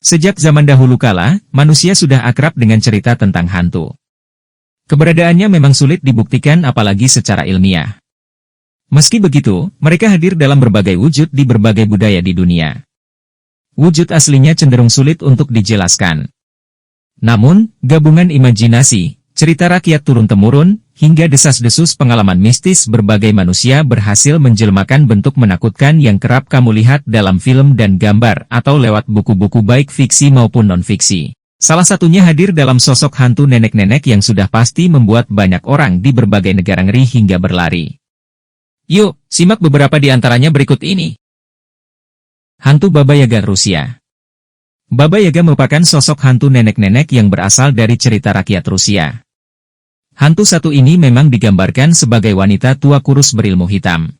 Sejak zaman dahulu kala, manusia sudah akrab dengan cerita tentang hantu. Keberadaannya memang sulit dibuktikan apalagi secara ilmiah. Meski begitu, mereka hadir dalam berbagai wujud di berbagai budaya di dunia. Wujud aslinya cenderung sulit untuk dijelaskan. Namun, gabungan imajinasi, cerita rakyat turun-temurun, hingga desas-desus pengalaman mistis berbagai manusia berhasil menjelmakan bentuk menakutkan yang kerap kamu lihat dalam film dan gambar atau lewat buku-buku baik fiksi maupun non-fiksi. Salah satunya hadir dalam sosok hantu nenek-nenek yang sudah pasti membuat banyak orang di berbagai negara ngeri hingga berlari. Yuk, simak beberapa di antaranya berikut ini. Hantu Baba Yaga Rusia. Baba Yaga merupakan sosok hantu nenek-nenek yang berasal dari cerita rakyat Rusia. Hantu satu ini memang digambarkan sebagai wanita tua kurus berilmu hitam.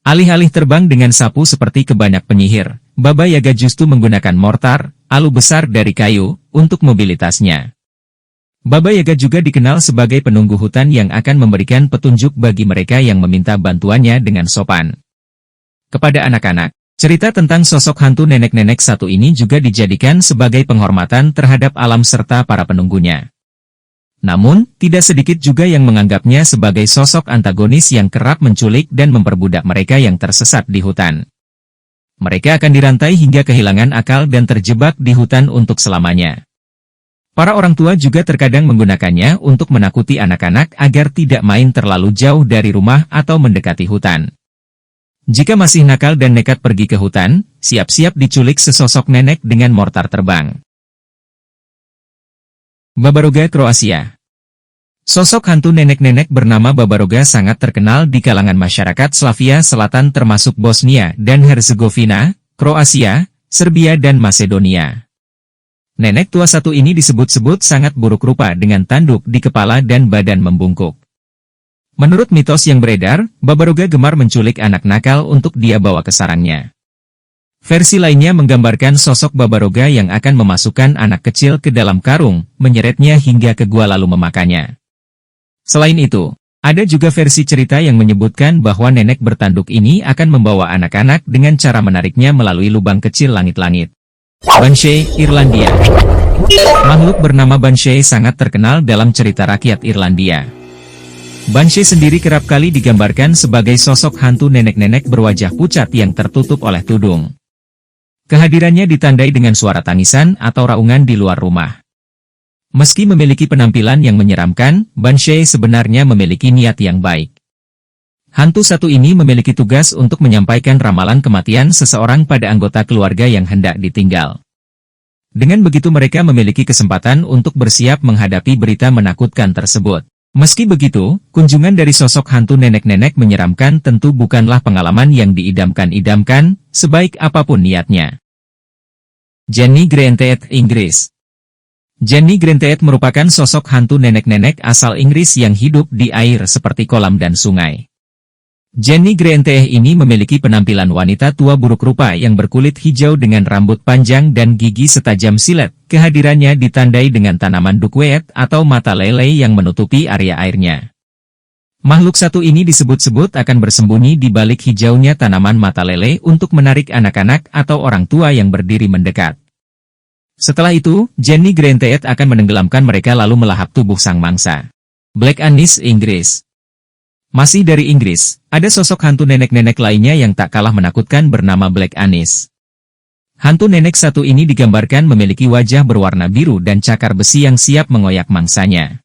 Alih-alih terbang dengan sapu seperti kebanyak penyihir, Baba Yaga justru menggunakan mortar, alu besar dari kayu, untuk mobilitasnya. Baba Yaga juga dikenal sebagai penunggu hutan yang akan memberikan petunjuk bagi mereka yang meminta bantuannya dengan sopan. Kepada anak-anak, cerita tentang sosok hantu nenek-nenek satu ini juga dijadikan sebagai penghormatan terhadap alam serta para penunggunya. Namun, tidak sedikit juga yang menganggapnya sebagai sosok antagonis yang kerap menculik dan memperbudak mereka yang tersesat di hutan. Mereka akan dirantai hingga kehilangan akal dan terjebak di hutan untuk selamanya. Para orang tua juga terkadang menggunakannya untuk menakuti anak-anak agar tidak main terlalu jauh dari rumah atau mendekati hutan. Jika masih nakal dan nekat pergi ke hutan, siap-siap diculik sesosok nenek dengan mortar terbang. Babaroga Kroasia. Sosok hantu nenek-nenek bernama Babaroga sangat terkenal di kalangan masyarakat Slavia Selatan termasuk Bosnia dan Herzegovina, Kroasia, Serbia dan Macedonia. Nenek tua satu ini disebut-sebut sangat buruk rupa dengan tanduk di kepala dan badan membungkuk. Menurut mitos yang beredar, Babaroga gemar menculik anak nakal untuk dia bawa ke sarangnya. Versi lainnya menggambarkan sosok Babaroga yang akan memasukkan anak kecil ke dalam karung, menyeretnya hingga ke gua lalu memakannya. Selain itu, ada juga versi cerita yang menyebutkan bahwa nenek bertanduk ini akan membawa anak-anak dengan cara menariknya melalui lubang kecil langit-langit. Banshee, Irlandia. Makhluk bernama Banshee sangat terkenal dalam cerita rakyat Irlandia. Banshee sendiri kerap kali digambarkan sebagai sosok hantu nenek-nenek berwajah pucat yang tertutup oleh tudung. Kehadirannya ditandai dengan suara tangisan atau raungan di luar rumah. Meski memiliki penampilan yang menyeramkan, Banshee sebenarnya memiliki niat yang baik. Hantu satu ini memiliki tugas untuk menyampaikan ramalan kematian seseorang pada anggota keluarga yang hendak ditinggal. Dengan begitu mereka memiliki kesempatan untuk bersiap menghadapi berita menakutkan tersebut. Meski begitu, kunjungan dari sosok hantu nenek-nenek menyeramkan tentu bukanlah pengalaman yang diidamkan-idamkan, sebaik apapun niatnya. Jenny Granted, Inggris. Jenny Granted merupakan sosok hantu nenek-nenek asal Inggris yang hidup di air seperti kolam dan sungai. Jenny Granted ini memiliki penampilan wanita tua buruk rupa yang berkulit hijau dengan rambut panjang dan gigi setajam silet. Kehadirannya ditandai dengan tanaman duckweed atau mata lele yang menutupi area airnya. Makhluk satu ini disebut-sebut akan bersembunyi di balik hijaunya tanaman mata lele untuk menarik anak-anak atau orang tua yang berdiri mendekat. Setelah itu, Jenny Granted akan menenggelamkan mereka lalu melahap tubuh sang mangsa. Black Anis, Inggris. Masih dari Inggris, ada sosok hantu nenek-nenek lainnya yang tak kalah menakutkan bernama Black Anis. Hantu nenek satu ini digambarkan memiliki wajah berwarna biru dan cakar besi yang siap mengoyak mangsanya.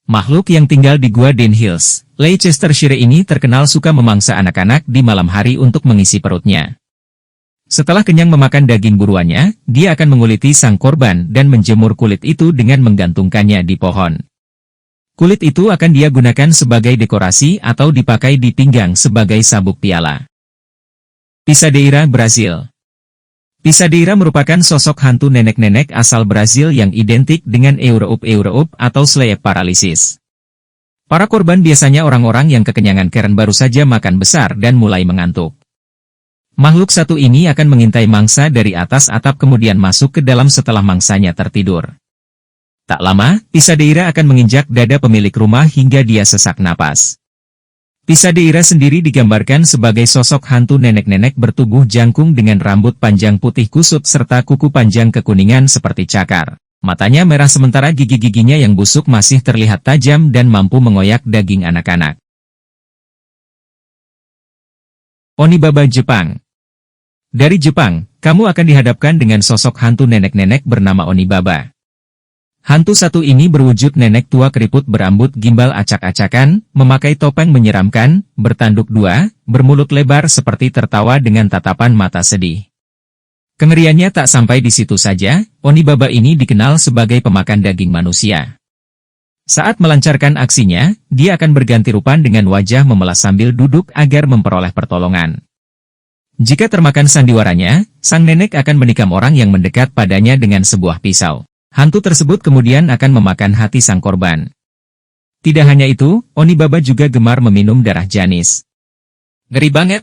Makhluk yang tinggal di Gua Den Hills, Leicestershire ini terkenal suka memangsa anak-anak di malam hari untuk mengisi perutnya. Setelah kenyang memakan daging buruannya, dia akan menguliti sang korban dan menjemur kulit itu dengan menggantungkannya di pohon. Kulit itu akan dia gunakan sebagai dekorasi atau dipakai di pinggang sebagai sabuk piala. Pisadeira, Brazil. Pisadeira merupakan sosok hantu nenek-nenek asal Brazil yang identik dengan Europe atau sleep paralysis. Para korban biasanya orang-orang yang kekenyangan karena baru saja makan besar dan mulai mengantuk. Makhluk satu ini akan mengintai mangsa dari atas atap kemudian masuk ke dalam setelah mangsanya tertidur. Tak lama, Pisadeira akan menginjak dada pemilik rumah hingga dia sesak napas. Tisadeira sendiri digambarkan sebagai sosok hantu nenek-nenek bertubuh jangkung dengan rambut panjang putih kusut serta kuku panjang kekuningan seperti cakar. Matanya merah sementara gigi-giginya yang busuk masih terlihat tajam dan mampu mengoyak daging anak-anak. Onibaba Jepang. Dari Jepang, kamu akan dihadapkan dengan sosok hantu nenek-nenek bernama Onibaba. Hantu satu ini berwujud nenek tua keriput berambut gimbal acak-acakan, memakai topeng menyeramkan, bertanduk dua, bermulut lebar seperti tertawa dengan tatapan mata sedih. Kengeriannya tak sampai di situ saja, Onibaba ini dikenal sebagai pemakan daging manusia. Saat melancarkan aksinya, dia akan berganti rupa dengan wajah memelas sambil duduk agar memperoleh pertolongan. Jika termakan sandiwaranya, sang nenek akan menikam orang yang mendekat padanya dengan sebuah pisau. Hantu tersebut kemudian akan memakan hati sang korban. Tidak hanya itu, Onibaba juga gemar meminum darah janis. Ngeri banget!